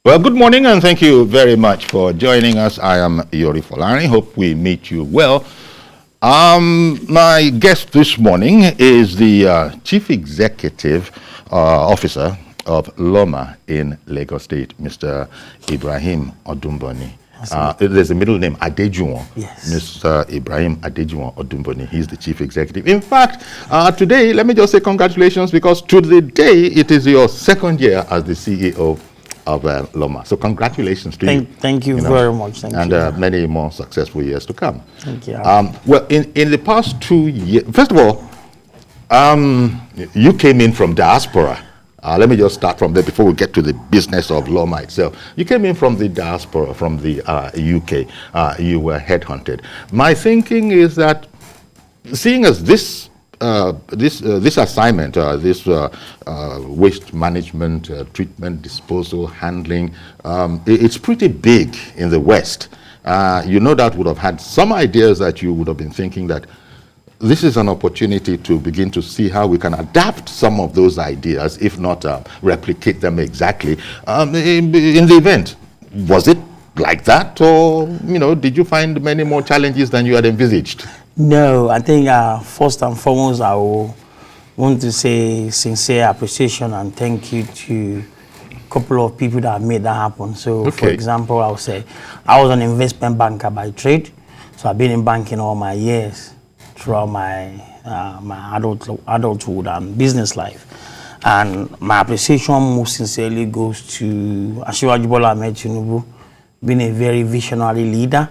Well, good morning and thank you very much for joining us. I am Yori Folani. Hope we meet you well. My guest this morning is the Chief Executive Officer of LAWMA in Lagos State, Mr. Ibrahim Odumboni. There's a middle name, Adejuwon. Yes. Mr. Ibrahim Odumboni. He's the Chief Executive. In fact, today, let me just say congratulations, because today it is your second year as the CEO of LAWMA. So congratulations to you. Thank you very much. Thank you. And many more successful years to come. Thank you. Well, in the past 2 years, first of all, you came in from diaspora. Let me just start from there before we get to the business of LAWMA itself. You came in from the diaspora, from the UK. You were headhunted. My thinking is that, seeing as this assignment, waste management, treatment, disposal, handling, it's pretty big in the West. You no doubt would have had some ideas that you would have been thinking that this is an opportunity to begin to see how we can adapt some of those ideas, if not replicate them exactly, in the event. Was it like that, or did you find many more challenges than you had envisaged? No, I think first and foremost, I will want to say sincere appreciation and thank you to a couple of people that made that happen. So, for example, I would say I was an investment banker by trade, so I've been in banking all my years throughout my adulthood and business life. And my appreciation most sincerely goes to Asiwaju Bola Ahmed Tinubu, being a very visionary leader,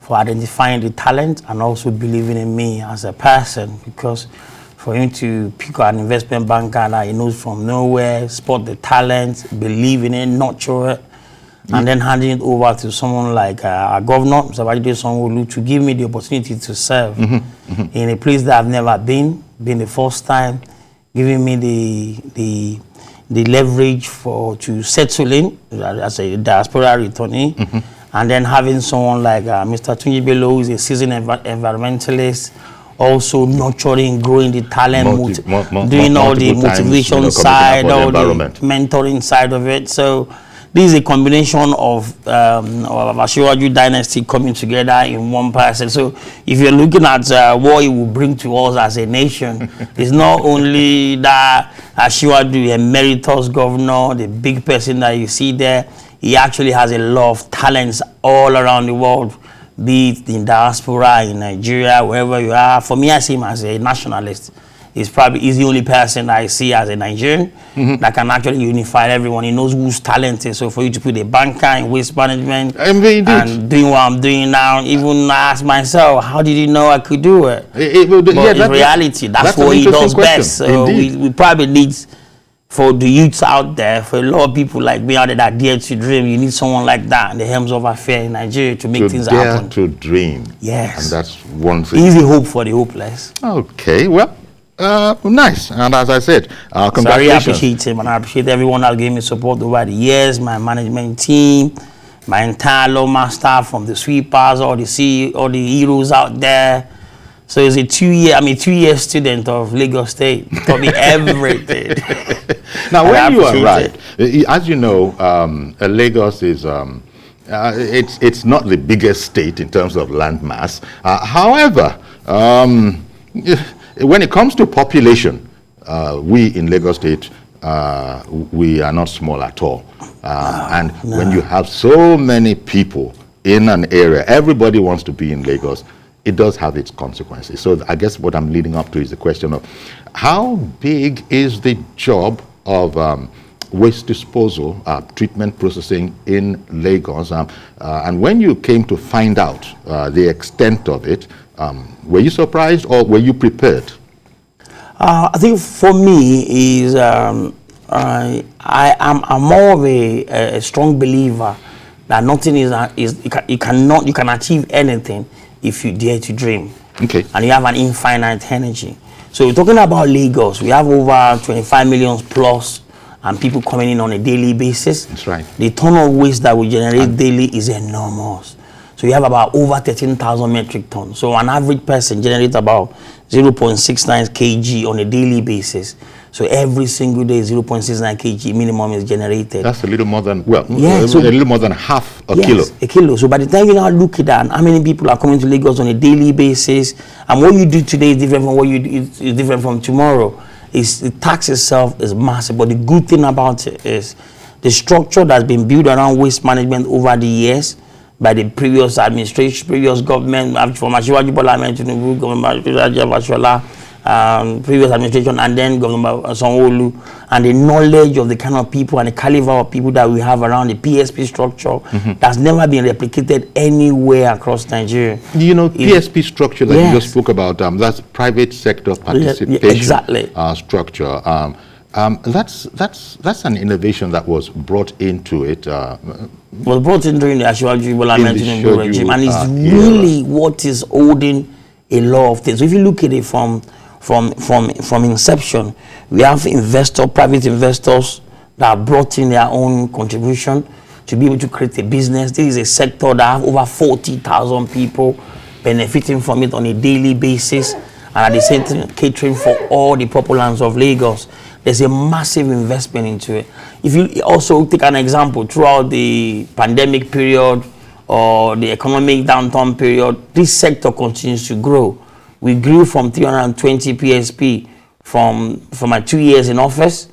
for identifying the talent and also believing in me as a person, because for him to pick an investment banker that he knows from nowhere, spot the talent, believe in it, nurture it, and then handing it over to someone like our governor, Mr. Babajide Sanwo-Olu, to give me the opportunity to serve in a place that I've never been the first time, giving me the leverage to settle in as a diaspora returnee. And then having someone like Mr. Tunji Bello, who is a seasoned environmentalist, also nurturing, growing the talent, doing all the motivation side, all the mentoring side of it. So this is a combination of Asiwaju dynasty coming together in one person. So if you're looking at what it will bring to us as a nation, it's not only that Asiwaju, emeritus governor, the big person that you see there. He actually has a lot of talents all around the world, be it in diaspora, in Nigeria, wherever you are. For me, I see him as a nationalist. He's the only person I see as a Nigerian that can actually unify everyone. He knows whose talent is. So for you to put a banker in waste management and doing what I'm doing now, even I ask myself, how did you know I could do it? But in reality, that's what he does best. So we probably need, for the youths out there, for a lot of people like me out there that dare to dream, you need someone like that in the helms of affairs in Nigeria to make things happen. To dream. Yes. And that's one thing. He's the hope for the hopeless. Okay, well, nice. And as I said, congratulations. So I really appreciate him, and I appreciate everyone that gave me support over the years, my management team, my entire LAWMA staff, from the sweepers, all the heroes out there. So it's a 2-year student of Lagos State. It taught me everything. Now, when you arrived, as you know, Lagos is it's not the biggest state in terms of land mass. However, when it comes to population, we in Lagos State, we are not small at all. When you have so many people in an area, everybody wants to be in Lagos. It does have its consequences. So I guess what I'm leading up to is the question of how big is the job of waste disposal, treatment processing in Lagos? And when you came to find out the extent of it, were you surprised or were you prepared? I think for me is I'm more of a strong believer that nothing you can achieve anything if you dare to dream. Okay. And you have an infinite energy. So we're talking about Lagos. We have over 25 million plus and people coming in on a daily basis. That's right. The ton of waste that we generate daily is enormous. So you have about over 13,000 metric tons. So an average person generates about 0.69 kg on a daily basis. So every single day, 0.69 kg minimum is generated. That's a little more than, well, yeah, a little more than half a kilo. A kilo. So by the time you now look at that, and how many people are coming to Lagos on a daily basis, and what you do today is different from what you do, is different from tomorrow. The tax itself is massive, but the good thing about it is the structure that's been built around waste management over the years by the previous administration, previous government, from Asiwaju Bola Ahmed Tinubu, government previous administration, and then government Sanwo-Olu, and the knowledge of the kind of people and the caliber of people that we have around the PSP structure that's never been replicated anywhere across Nigeria. You know, PSP structure that you just spoke about, that's private sector participation exactly. Structure. That's an innovation that was brought into it. Was brought in during the Asiwaju Bola Ahmed Tinubu regime, and it's really what is holding a lot of things. So if you look at it from inception, we have private investors that have brought in their own contribution to be able to create a business. This is a sector that have over 40,000 people benefiting from it on a daily basis, and at the same time catering for all the populace of Lagos. There's a massive investment into it. If you also take an example, throughout the pandemic period or the economic downturn period, this sector continues to grow. We grew from 320 PSP from my 2 years in office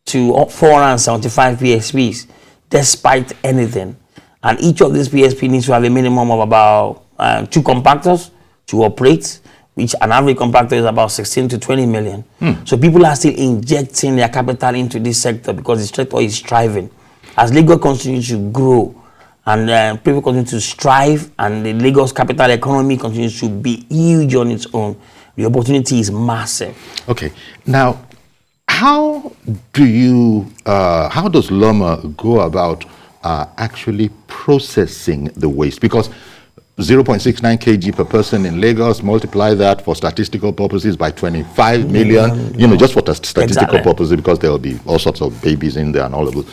to 475 PSPs, despite anything. And each of these PSP needs to have a minimum of about 2 compactors to operate, which an average compactor is about 16 to 20 million. So people are still injecting their capital into this sector because the sector is thriving. As Lagos continues to grow and people continue to strive, and the Lagos capital economy continues to be huge on its own, the opportunity is massive. Okay. Now, how does LAWMA go about actually processing the waste? Because 0.69 kg per person in Lagos, multiply that for statistical purposes by 25 million, you know, just for statistical purposes, because there will be all sorts of babies in there and all of those.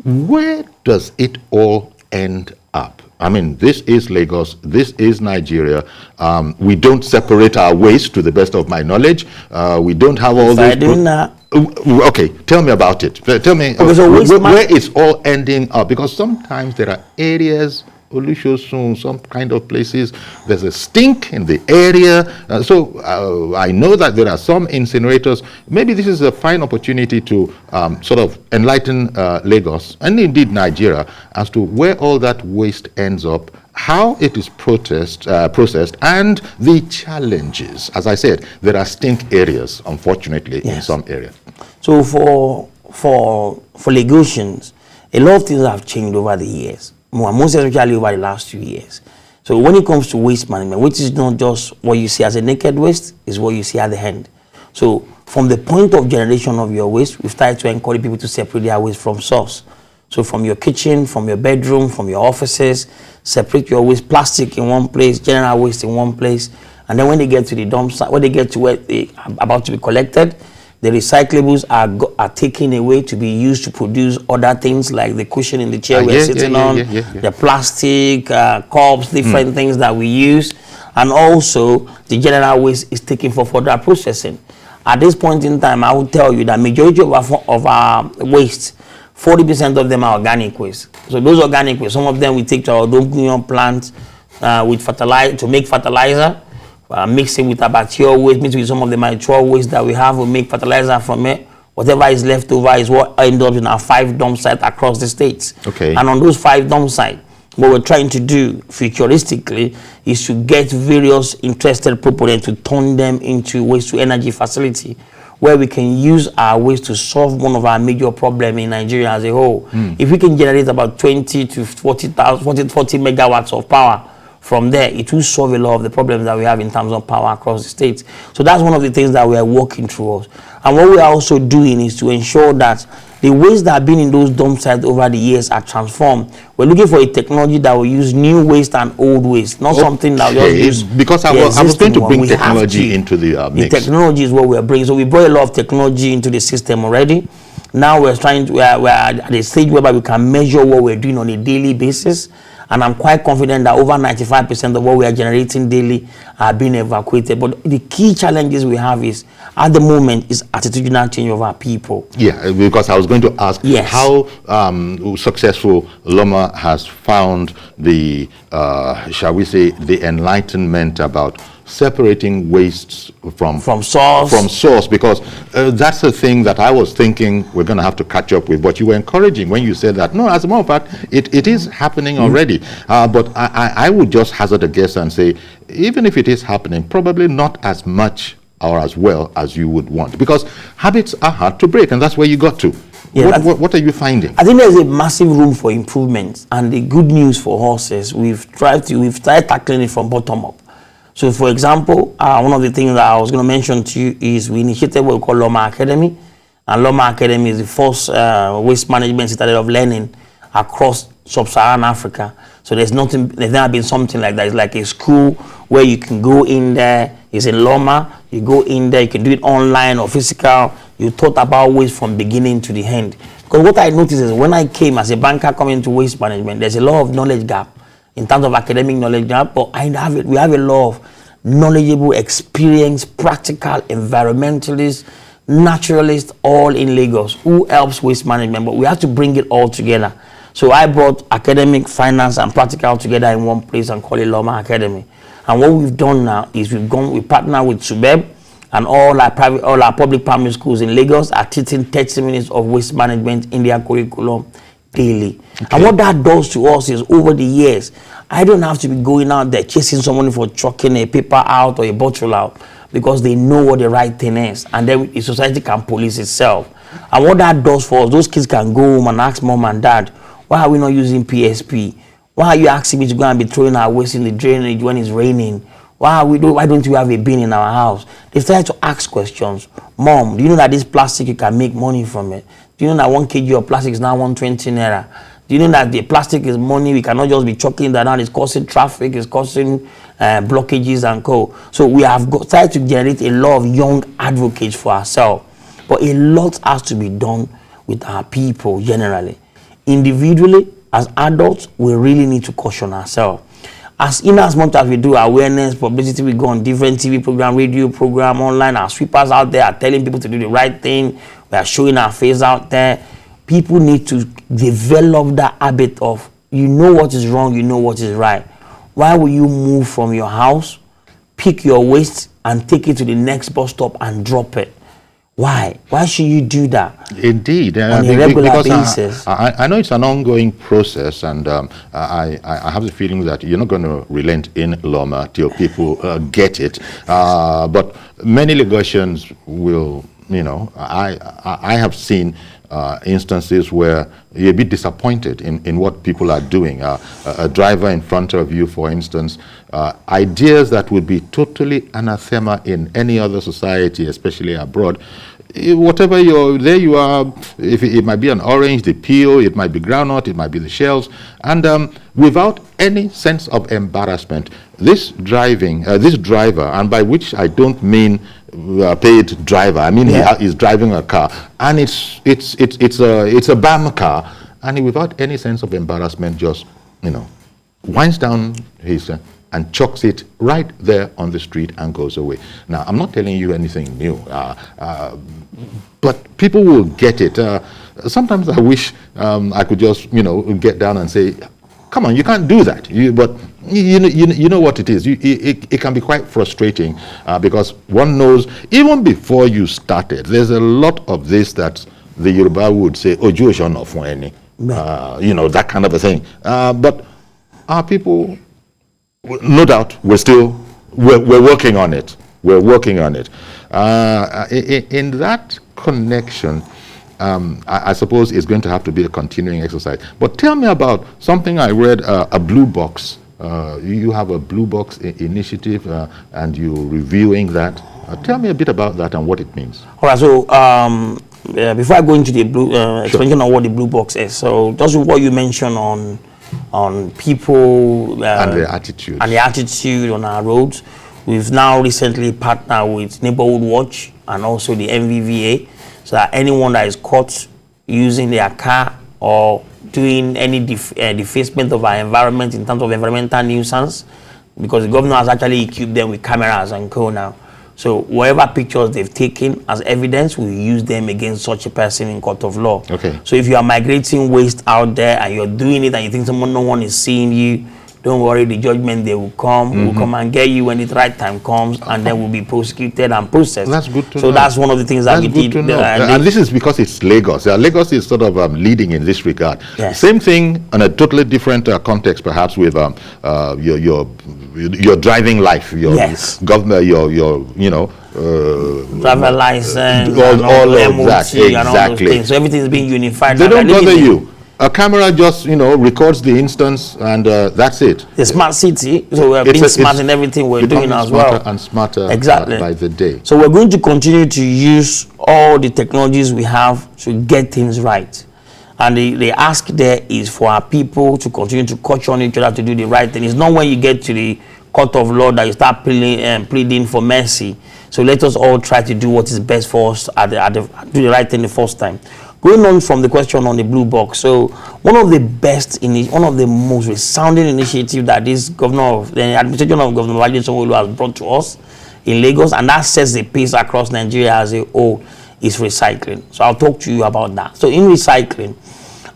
Where does it all end up? I mean, this is Lagos, this is Nigeria. We don't separate our waste, to the best of my knowledge. We don't have all this. Okay, tell me about it. Tell me where it's all ending up, because sometimes there are areas, some kind of places, there's a stink in the area. So I know that there are some incinerators. Maybe this is a fine opportunity to sort of enlighten Lagos and indeed Nigeria as to where all that waste ends up, how it is processed, and the challenges. As I said, there are stink areas, unfortunately, in some areas. So for Lagosians, a lot of things have changed over the years, most especially over the last 2 years. So when it comes to waste management, which is not just what you see as a naked waste, is what you see at the end. So from the point of generation of your waste, we've started to encourage people to separate their waste from source. So from your kitchen, from your bedroom, from your offices, separate your waste, plastic in one place, general waste in one place. And then when they get to the dump site, when they get to where they are about to be collected, the recyclables are taken away to be used to produce other things like the cushion in the chair we're sitting on, the plastic, cups, different things that we use. And also the general waste is taken for further processing. At this point in time, I will tell you that majority of our waste, 40% of them are organic waste. So those organic waste, some of them we take to our Odumboni plant with fertilizer, to make fertilizer. Mix it with our bacterial waste, mix it with some of the mature waste that we have, we make fertilizer from it. Whatever is left over is what ends up in our 5 dump sites across the states. Okay. And on those 5 dump sites, what we're trying to do futuristically is to get various interested proponents to turn them into waste to energy facility, where we can use our waste to solve one of our major problems in Nigeria as a whole. If we can generate about 20 to 40 megawatts of power from there, it will solve a lot of the problems that we have in terms of power across the states. So that's one of the things that we are working towards. And what we are also doing is to ensure that the waste that have been in those dump sites over the years are transformed. We're looking for a technology that will use new waste and old waste, not something that will use. Because I was going to bring technology into the mix. The technology is what we are bringing. So we brought a lot of technology into the system already. Now we're at a stage whereby we can measure what we're doing on a daily basis. And I'm quite confident that over 95% of what we are generating daily are being evacuated. But the key challenges we have is, at the moment, is attitudinal change of our people. Yeah, because I was going to ask how successful LAWMA has found the, shall we say, the enlightenment about separating wastes from source, because that's the thing that I was thinking we're going to have to catch up with. But you were encouraging when you said that. No, as a matter of fact, it is happening already. But I would just hazard a guess and say, even if it is happening, probably not as much or as well as you would want, because habits are hard to break, and that's where you got to. Yeah, what are you finding? I think there's a massive room for improvement, and the good news for us is we've started tackling it from bottom up. So, for example, one of the things that I was going to mention to you is we initiated what we call LAWMA Academy. And LAWMA Academy is the first waste management citadel of learning across sub-Saharan Africa. So there's never been something like that. It's like a school where you can go in there. It's in LAWMA. You go in there. You can do it online or physical. You thought about waste from beginning to the end. Because what I noticed is when I came as a banker coming into waste management, there's a lot of knowledge gap in terms of academic knowledge gap, but we have a lot of knowledgeable, experienced, practical environmentalists, naturalists, all in Lagos, who helps waste management, but we have to bring it all together. So I brought academic, finance, and practical together in one place and call it LAWMA Academy. And what we've done now is we partner with Subeb, and all our public primary schools in Lagos are teaching 30 minutes of waste management in their curriculum daily. Okay. And what that does to us is, over the years, I don't have to be going out there chasing someone for chucking a paper out or a bottle out, because they know what the right thing is, and then the society can police itself. And what that does for us, those kids can go home and ask mom and dad, why are we not using PSP? Why are you asking me to go and be throwing our waste in the drainage when it's raining? Why don't you have a bin in our house? They started to ask questions. Mom, do you know that this plastic, you can make money from it? Do you know that 1 kg of plastic is now 120 naira? Do you know that the plastic is money? We cannot just be chucking that out. It's causing traffic, it's causing blockages and co. So we have started to generate a lot of young advocates for ourselves. But a lot has to be done with our people generally. Individually, as adults, we really need to caution ourselves. As much as we do awareness, publicity, we go on different TV program, radio program, online, our sweepers out there are telling people to do the right thing. We are showing our face out there. People need to develop that habit of, you know what is wrong, you know what is right. Why will you move from your house, pick your waste, and take it to the next bus stop and drop it? Why? Why should you do that? Indeed, on a regular basis. I know it's an ongoing process, and I have the feeling that you're not going to relent in LAWMA till people get it. But many Lagosians will, I have seen instances where you're a bit disappointed in what people are doing. A driver in front of you, for instance, ideas that would be totally anathema in any other society, especially abroad. Whatever there you are, if it might be an orange, the peel, it might be groundnut, it might be the shells, and without any sense of embarrassment, this driver, and by which I don't mean paid driver, I mean he's driving a car, and it's a BAM car, and he, without any sense of embarrassment, just winds down his and chucks it right there on the street and goes away. Now, I'm not telling you anything new, but people will get it. Sometimes I wish I could just, get down and say, come on, you can't do that. But you know what it is. It can be quite frustrating because one knows, even before you started, there's a lot of this that the Yoruba would say, Oju Oshono fun eni. That kind of a thing. But our people, no doubt, we're working on it. We're working on it. In that connection, I suppose it's going to have to be a continuing exercise. But tell me about something I read, a blue box. You have a blue box initiative, and you're reviewing that. Tell me a bit about that and what it means. All right. So before I go into the blue expansion on what the blue box is, so just what you mentioned on people and their attitude on our roads. We've now recently partnered with Neighborhood Watch and also the MVVA, so that anyone that is caught using their car or doing any defacement of our environment in terms of environmental nuisance, because the governor has actually equipped them with cameras and co now. So whatever pictures they've taken as evidence, we use them against such a person in court of law. Okay. So if you are migrating waste out there and you're doing it and you think no one is seeing you, don't worry, the judgment they will come. Will come and get you when the right time comes, and then will be prosecuted and processed. That's good to know. So that's one of the things that we did. And this is because it's Lagos. Lagos is sort of leading in this regard. Yes. Same thing in a totally different context, perhaps with your driving life, your government, your driver license, all of MOT, that. and all those things. So everything is being unified. They don't bother you. A camera just, records the instance, and that's it. The smart city, so we're being smart in everything we're doing as well. Smarter and smarter by the day. So we're going to continue to use all the technologies we have to get things right. And the ask there is for our people to continue to caution each other to do the right thing. It's not when you get to the court of law that you start pleading for mercy. So let us all try to do what is best for us do the right thing the first time. Going on from the question on the blue box, so one of the most resounding initiatives that the administration of Governor Babajide Sanwo-Olu has brought to us in Lagos, and that sets the pace across Nigeria as a whole, is recycling. So I'll talk to you about that. So in recycling,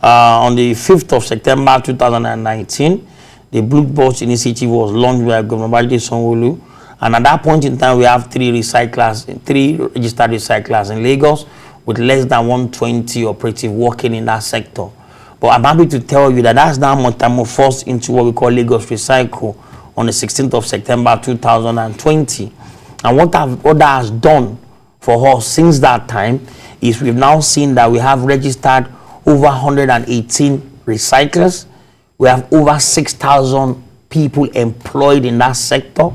on the 5th of September 2019, the Blue Box initiative was launched by Governor Babajide Sanwo-Olu, and at that point in time, we have 3 registered recyclers in Lagos, with less than 120 operative working in that sector. But I'm happy to tell you that that's now metamorphosed into what we call Lagos Recycle on the 16th of September 2020. And what that has done for us since that time is we've now seen that we have registered over 118 recyclers. We have over 6,000 people employed in that sector,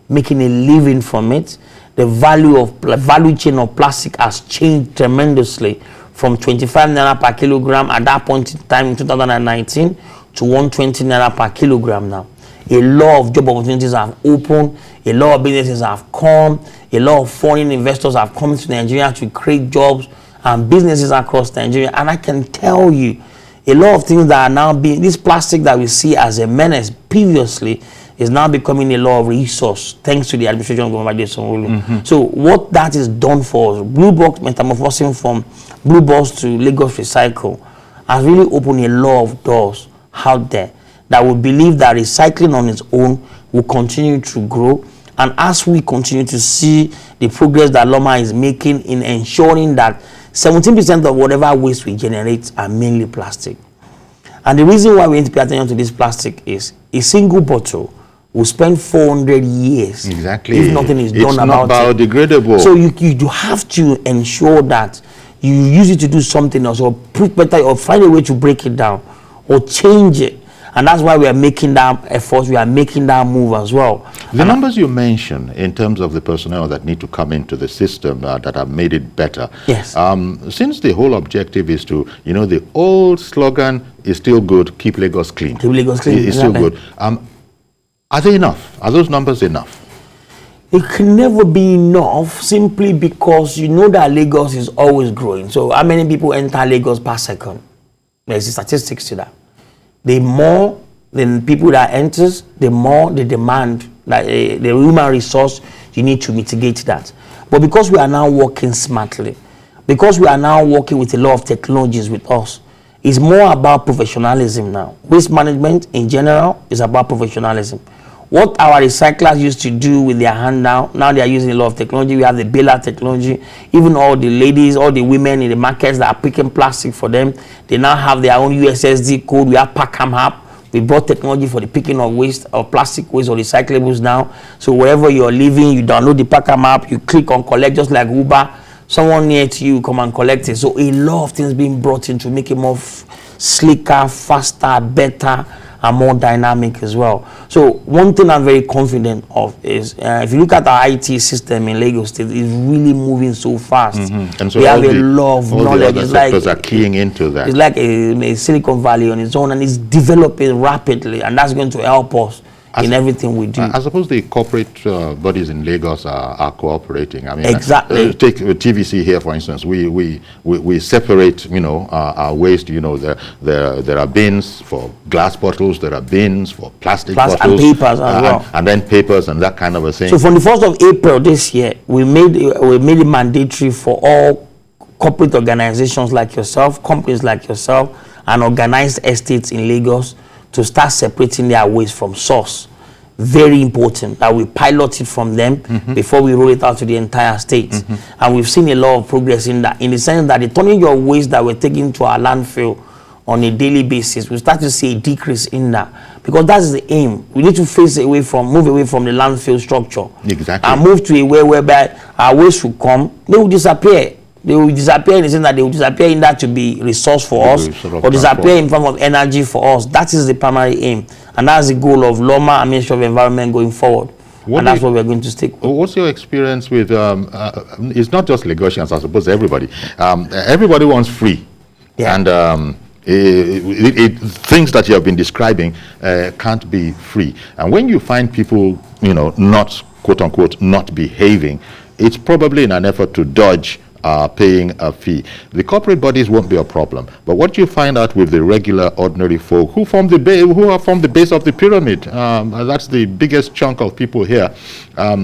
making a living from it. The value chain of plastic has changed tremendously from 25 naira per kilogram at that point in time in 2019 to 120 naira per kilogram now. A lot of job opportunities have opened, a lot of businesses have come, a lot of foreign investors have come to Nigeria to create jobs and businesses across Nigeria. And I can tell you, a lot of things that are now being, this plastic that we see as a menace previously is now becoming a lot of resource thanks to the administration of Governor Babajide Sanwo-Olu. So what that is done for us, Blue Box metamorphosing from Blue Box to Lagos Recycle, has really opened a lot of doors out there that we believe that recycling on its own will continue to grow. And as we continue to see the progress that LAWMA is making in ensuring that 17% of whatever waste we generate are mainly plastic. And the reason why we need to pay attention to this plastic is a single bottle will spend 400 years if nothing is done about it. It's not biodegradable. So you have to ensure that you use it to do something else, or prove better, or find a way to break it down or change it. And that's why we are making that effort, we are making that move as well. The numbers you mentioned in terms of the personnel that need to come into the system that have made it better. Yes. Since the whole objective is to, the old slogan is still good, keep Lagos clean. Keep Lagos clean. It's still good. Are they enough? Are those numbers enough? It can never be enough, simply because you know that Lagos is always growing. So how many people enter Lagos per second? There's statistics to that. The more the people that enters, the more the demand, like the human resource, you need to mitigate that. But because we are now working smartly, because we are now working with a lot of technologies with us, it's more about professionalism now. Waste management in general is about professionalism. What our recyclers used to do with their hand now they are using a lot of technology. We have the baler technology. Even all the ladies, all the women in the markets that are picking plastic for them, they now have their own USSD code. We have Packham app. We brought technology for the picking of waste, of plastic waste or recyclables now. So wherever you're living, you download the Packham app, you click on collect, just like Uber. Someone near to you come and collect it. So a lot of things being brought in to make it more slicker, faster, better, and more dynamic as well. So one thing I'm very confident of is if you look at our IT system in Lagos State, it's really moving so fast. And so we have a lot of knowledge. The other sectors are keying into that. It's like a Silicon Valley on its own, and it's developing rapidly, and that's going to help us in everything we do. I suppose the corporate bodies in Lagos are cooperating. I mean, exactly. Take TVC here, for instance. We separate, our waste. There are bins for glass bottles. There are bins for plastic bottles. And papers as well. And then papers and that kind of a thing. So from the 1st of April this year, we made it mandatory for all corporate organizations like yourself, companies like yourself, and organized estates in Lagos to start separating their waste from source. Very important that we pilot it from them before we roll it out to the entire state. And we've seen a lot of progress in that, in the sense that the turning your waste that we're taking to our landfill on a daily basis, we start to see a decrease in that, because that's the aim. We need to move away from the landfill structure. Exactly. And move to a way whereby our waste will come, they will disappear. They will disappear in the sense that they will disappear in that to be resource for us, or disappear in form of energy for us. That is the primary aim. And that's the goal of LAWMA and Ministry of Environment going forward. And that's what we're going to stick with. What's your experience with, it's not just Lagosians, I suppose everybody. Everybody wants free. Yeah. And things that you have been describing can't be free. And when you find people, not, quote unquote, not behaving, it's probably in an effort to dodge paying a fee. The corporate bodies won't be a problem, but what you find out with the regular, ordinary folk who are from the base of the pyramid, that's the biggest chunk of people here. What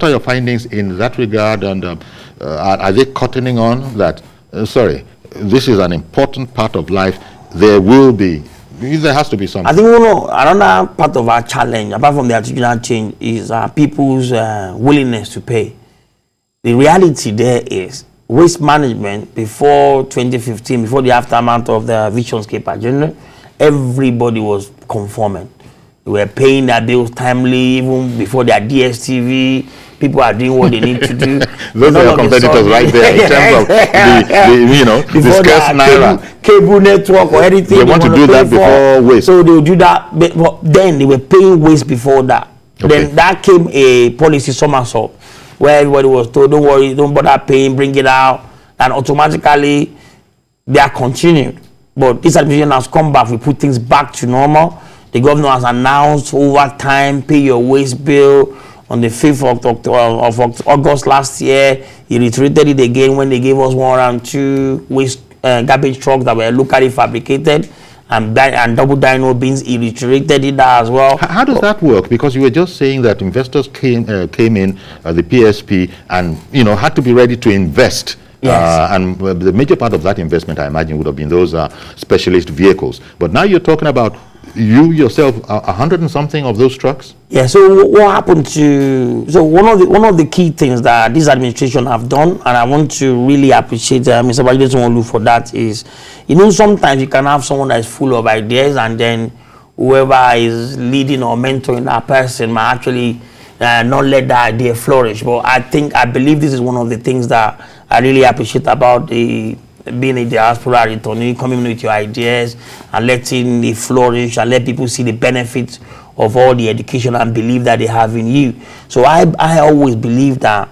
are your findings in that regard, and are they cottoning on that? Sorry, this is an important part of life. There has to be something. I think another part of our challenge, apart from the attitudinal change, is people's willingness to pay. The reality there is waste management before 2015, before the aftermath of the Visionscape agenda, everybody was conforming. They were paying their bills timely, even before their DSTV. People are doing what they need to do. Those are your competitors right there in terms of the scarce naira. Cable network or anything. They want to do that before waste. So they will do that. But then they were paying waste before that. Okay. Then that came a policy somersault, where everybody was told, don't worry, don't bother paying, bring it out, and automatically they are continued. But this administration has come back. We put things back to normal. The governor has announced over time, pay your waste bill. On the 5th of August last year, he reiterated it again when they gave us 102 waste garbage trucks that were locally fabricated and double dyno bins. He reiterated it as well. How does that work? Because you were just saying that investors came in, the PSP, and had to be ready to invest. Yes. And the major part of that investment, I imagine, would have been those specialist vehicles. But now you're talking about you yourself, 100 and something of those trucks? Yeah, so what happened one of the key things that this administration have done, and I want to really appreciate Mr. Bajidesonolu for that, is, sometimes you can have someone that is full of ideas, and then whoever is leading or mentoring that person might actually not let that idea flourish. But I believe this is one of the things that I really appreciate about being a diaspora returnee, coming with your ideas and letting it flourish and let people see the benefits of all the education and belief that they have in you. So I always believe that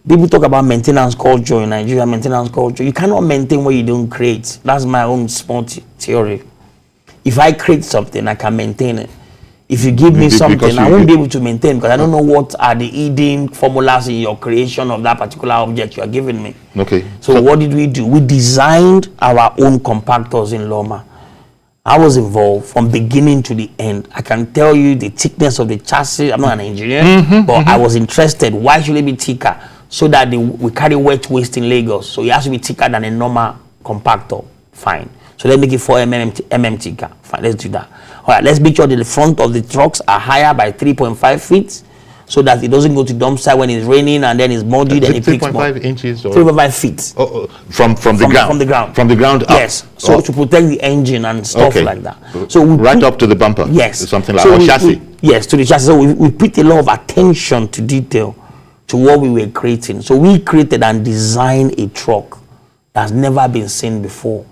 people talk about maintenance culture in Nigeria, maintenance culture. You cannot maintain what you don't create. That's my own small theory. If I create something, I can maintain it. If you give me something, I won't be able to maintain, because I don't know what are the hidden formulas in your creation of that particular object you are giving me. Okay. So what did we do? We designed our own compactors in LAWMA. I was involved from beginning to the end. I can tell you the thickness of the chassis. I'm not an engineer, but I was interested. Why should it be thicker? So that we carry wet waste in Lagos. So it has to be thicker than a normal compactor. Fine. So let's make it 4 mm thicker. Fine, let's do that. All right, let's make sure that the front of the trucks are higher by 3.5 feet, so that it doesn't go to dump site when it's raining and then it's muddy and it picks more. 3.5 inches? Or 3.5 feet. From the ground? From the ground. From the ground up? Yes. So to protect the engine and stuff like that. So up to the bumper? Yes. Something like a chassis? Yes, to the chassis. So we put a lot of attention to detail to what we were creating. So we created and designed a truck that's never been seen before.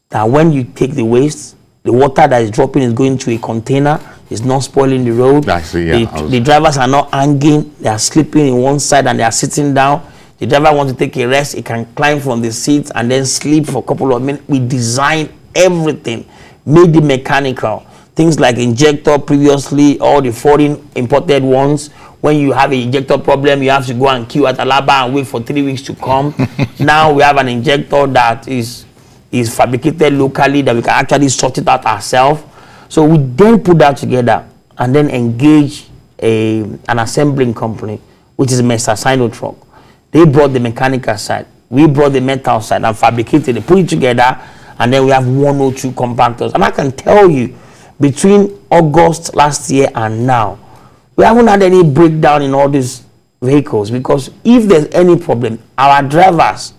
That when you take the waste, the water that is dropping is going to a container. It's not spoiling the road. I see, yeah. The drivers are not hanging. They are sleeping in one side and they are sitting down. The driver wants to take a rest. He can climb from the seat and then sleep for a couple of minutes. We designed everything, made it mechanical. things like injector previously, all the foreign imported ones. When you have an injector problem, you have to go and queue at Alaba and wait for 3 weeks to come. Now we have an injector that is fabricated locally, that we can actually sort it out ourselves. So we then put that together and then engage an assembling company, which is Mr. Sinotruck. They brought the mechanical side. We brought the metal side and fabricated it, put it together, and then we have 102 compactors. And I can tell you, between August last year and now, we haven't had any breakdown in all these vehicles, because if there's any problem, our drivers,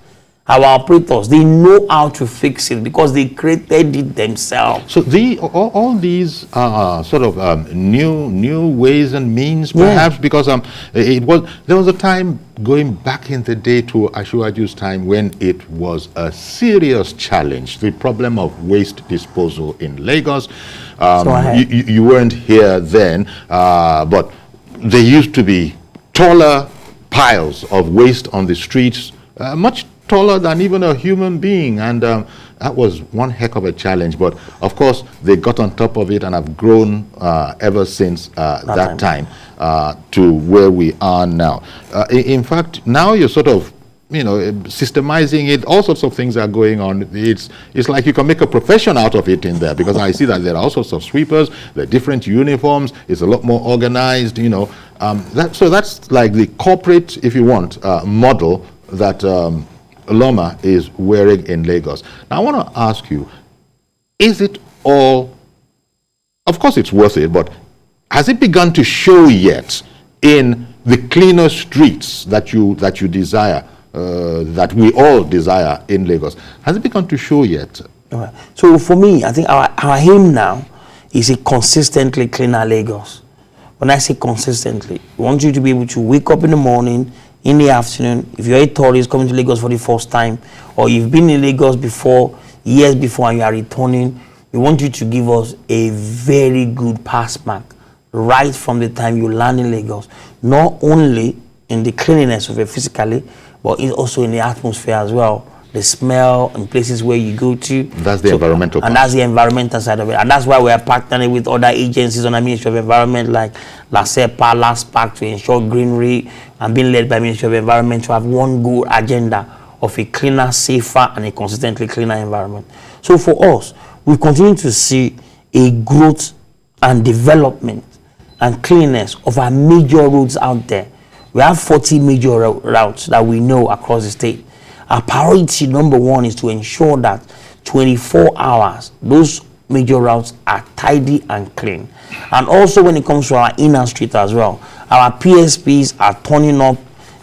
our operators, they know how to fix it because they created it themselves. So all these are sort of new ways and means, perhaps, because there was a time going back in the day to Asiwaju's time when it was a serious challenge, the problem of waste disposal in Lagos. You weren't here then, but there used to be taller piles of waste on the streets, much taller than even a human being, and that was one heck of a challenge. But of course, they got on top of it and have grown ever since that time to where we are now. In fact, now you're sort of, systemizing it. All sorts of things are going on. It's like you can make a profession out of it in there, because I see that there are all sorts of sweepers, there are different uniforms, it's a lot more organized, so that's like the corporate, if you want, model that LAWMA is wearing in Lagos. Now I want to ask you, is it all, of course it's worth it, but has it begun to show yet in the cleaner streets that you desire, that we all desire in Lagos? Has it begun to show yet? Right. So for me, I think our aim now is a consistently cleaner Lagos. When I say consistently, we want you to be able to wake up in the morning, in the afternoon, if you're a tourist coming to Lagos for the first time, or you've been in Lagos before, years before, and you are returning, we want you to give us a very good pass mark right from the time you land in Lagos, not only in the cleanliness of it physically, but also in the atmosphere as well, the smell and places where you go to. That's the environmental part. And that's the environmental side of it. And that's why we are partnering with other agencies on the Ministry of Environment, like LASEPA, LASPAC, to ensure greenery, and being led by Ministry of Environment to have one good agenda of a cleaner, safer, and a consistently cleaner environment. So for us, we continue to see a growth and development and cleanness of our major roads out there. We have 40 major routes that we know across the state. Our priority number one is to ensure that 24 hours, those major routes are tidy and clean. And also when it comes to our inner street as well, our PSPs are turning up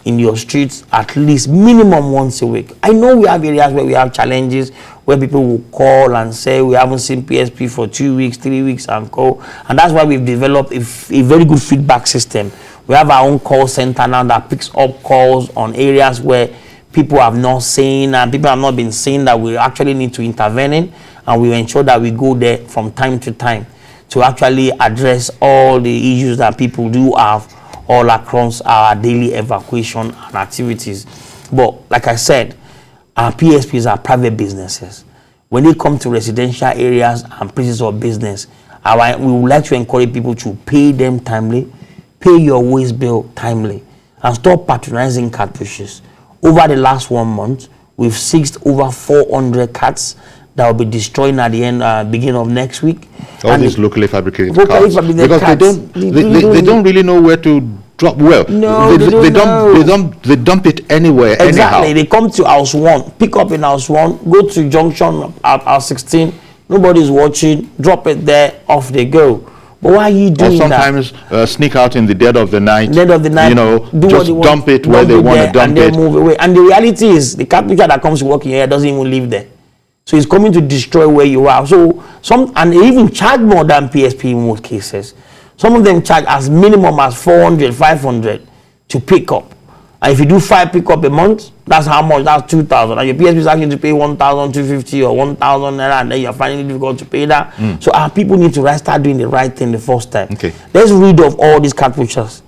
in your streets at least minimum once a week. I know we have areas where we have challenges, where people will call and say we haven't seen PSP for 2 weeks, 3 weeks, and call. And that's why we've developed a very good feedback system. We have our own call center now that picks up calls on areas where people have not seen and people have not been seeing that we actually need to intervene in, and we ensure that we go there from time to time to actually address all the issues that people do have all across our daily evacuation and activities. But like I said, our PSPs are private businesses. When they come to residential areas and places of business, we would like to encourage people to pay them timely, pay your waste bill timely, and stop patronizing cat pushes. Over the last 1 month, we've seized over 400 cats that will be destroyed at the end, beginning of next week. All these locally fabricated cats, because cats, they don't really know where to drop. Well, no, they dump it anywhere. Exactly, anyhow. They come to house 1, pick up in house 1, go to junction at house 16. Nobody's watching. Drop it there, off they go. But why are you doing that? Or sometimes sneak out in the dead of the night. Dead of the night, just dump it where they want to dump it. And move away. And the reality is, the cat pitcher that comes to work in here doesn't even live there. So he's coming to destroy where you are. So and they even charge more than PSP in most cases. Some of them charge as minimum as 400, 500 to pick up. And if you do 5 pickup a month, that's how much? That's 2,000. And your PSP is asking to pay 1,250 or 1,000 naira, and then you're finding it difficult to pay that. So our people need to start doing the right thing the first time. Okay. Let's rid of all these cat pushers.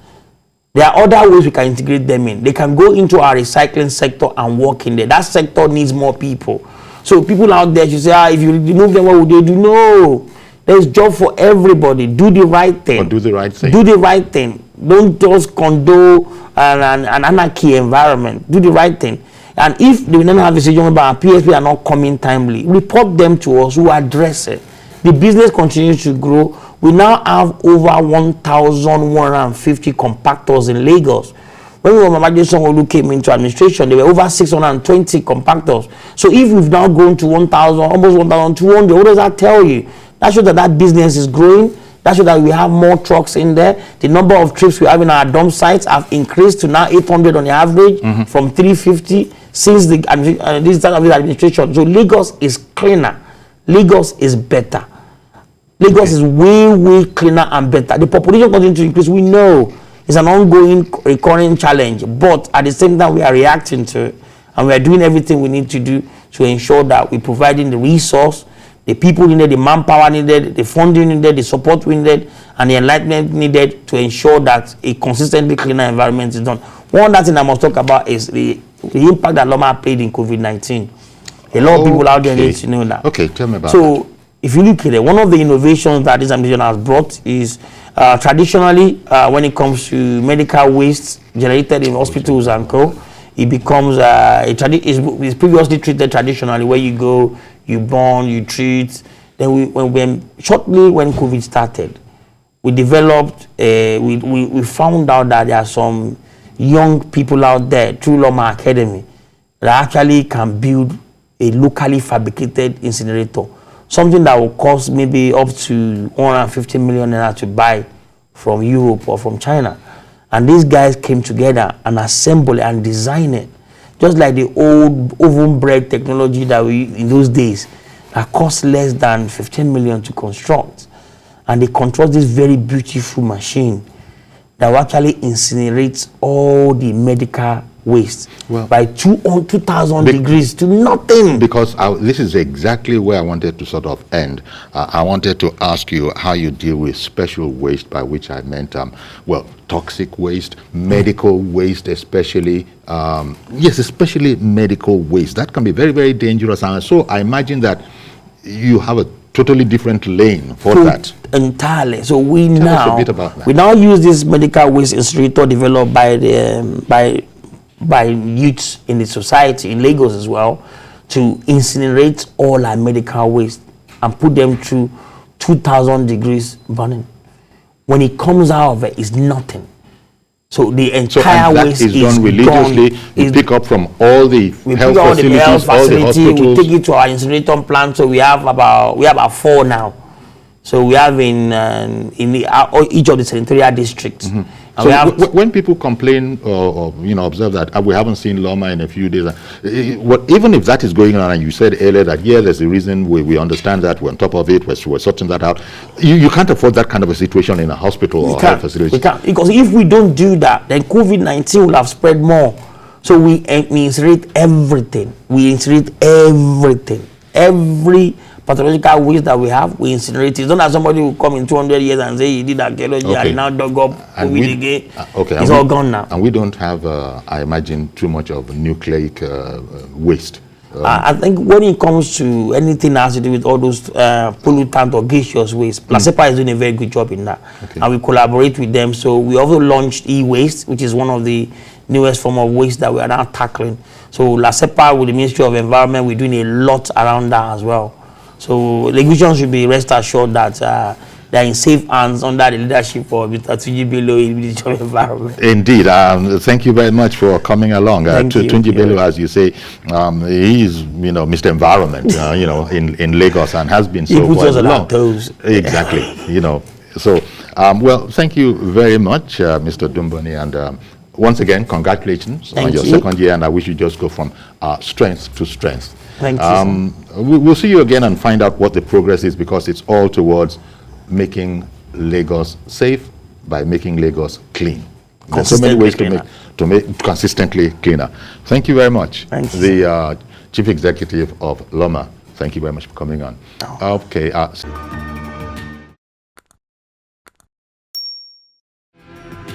There are other ways we can integrate them in. They can go into our recycling sector and work in there. That sector needs more people. So people out there should say, if you remove them, what would they do? No. There's job for everybody. Do the right thing. Or do the right thing. Do the right thing. Don't just condone an anarchy environment. Do the right thing. And if they don't have a decision about PSP are not coming timely, report them to us. We address it. The business continues to grow. We now have over 1,150 compactors in Lagos. When Mama Sanwo-Olu came into administration, there were over 620 compactors. So if we've now grown to 1,000, almost 1,200, what does that tell you? That shows that that business is growing. That shows that we have more trucks in there. The number of trips we have in our dump sites have increased to now 800 on the average from 350 since the this start of this administration. So Lagos is cleaner. Lagos is better. Lagos is way cleaner and better. The population continues to increase. We know it's an ongoing, recurring challenge, but at the same time, we are reacting to it, and we are doing everything we need to do to ensure that we're providing the resource, the people needed, the manpower needed, the funding needed, the support we needed, and the enlightenment needed to ensure that a consistently cleaner environment is done. One other thing I must talk about is the impact that LAWMA played in COVID-19. A lot of people out there need to know that. Okay, tell me about that. So, if you look at it, one of the innovations that this administration has brought is traditionally, when it comes to medical waste generated in hospitals and co, it becomes it's previously treated traditionally, where you go, you burn, you treat. Then shortly when COVID started, we developed, we found out that there are some young people out there through LAWMA Academy that actually can build a locally fabricated incinerator. Something that will cost maybe up to 150 million naira to buy from Europe or from China. And these guys came together and assembled and designed it. Just like the old oven bread technology that we, in those days, that cost less than 15 million to construct. And they construct this very beautiful machine that will actually incinerate all the medical waste by 2,000 degrees to nothing. Because this is exactly where I wanted to sort of end. I wanted to ask you how you deal with special waste, by which I meant, toxic waste, medical waste especially. Yes, especially medical waste. That can be very, very dangerous. And so I imagine that you have a totally different lane for that. Entirely. So we Tell us a bit about that. We now use this medical waste incinerator developed by the by youths in the society in Lagos as well, to incinerate all our medical waste and put them through 2,000 degrees burning. When it comes out of it, it's nothing. So the entire waste is done religiously. You pick up from all the health facilities, all the hospitals. We take it to our incinerator plant. So we have about 4 now. So we have in each of the senatorial districts. So when people complain or observe that we haven't seen LAWMA in a few days, even if that is going on, and you said earlier that there's a reason, we understand that, we're on top of it, we're sorting that out. You can't afford that kind of a situation in a hospital or health facility. We can't, because if we don't do that, then COVID-19 will have spread more. So we incinerate everything. We incinerate everything. Every pathological waste that we have, we incinerate it. It's not that somebody will come in 200 years and say he did archaeology and he now dug up COVID again. It's all gone now. And we don't have, I imagine, too much of nucleic waste. I think when it comes to anything that has to do with all those pollutant or gaseous waste, LASEPA is doing a very good job in that. And we collaborate with them. So we also launched e-waste, which is one of the newest form of waste that we are now tackling. So LASEPA with the Ministry of Environment, we're doing a lot around that as well. So Lagosians should be rest assured that they're in safe hands under the leadership of Mr. Tunji Bello in the Ministry of Environment. Indeed. Thank you very much for coming along. Tunji Bello, as you say, he is, Mr. Environment, in Lagos, and has been so for quite long. Our toes. Exactly. So, well, thank you very much, Mr. Odumboni, and once again, congratulations on your second year, and I wish you just go from strength to strength. Thank you. We'll see you again and find out what the progress is, because it's all towards making Lagos safe by making Lagos clean. There's so many ways to make consistently cleaner. Thank you very much. Thank you. The Chief Executive of LAWMA. Thank you very much for coming on. Okay.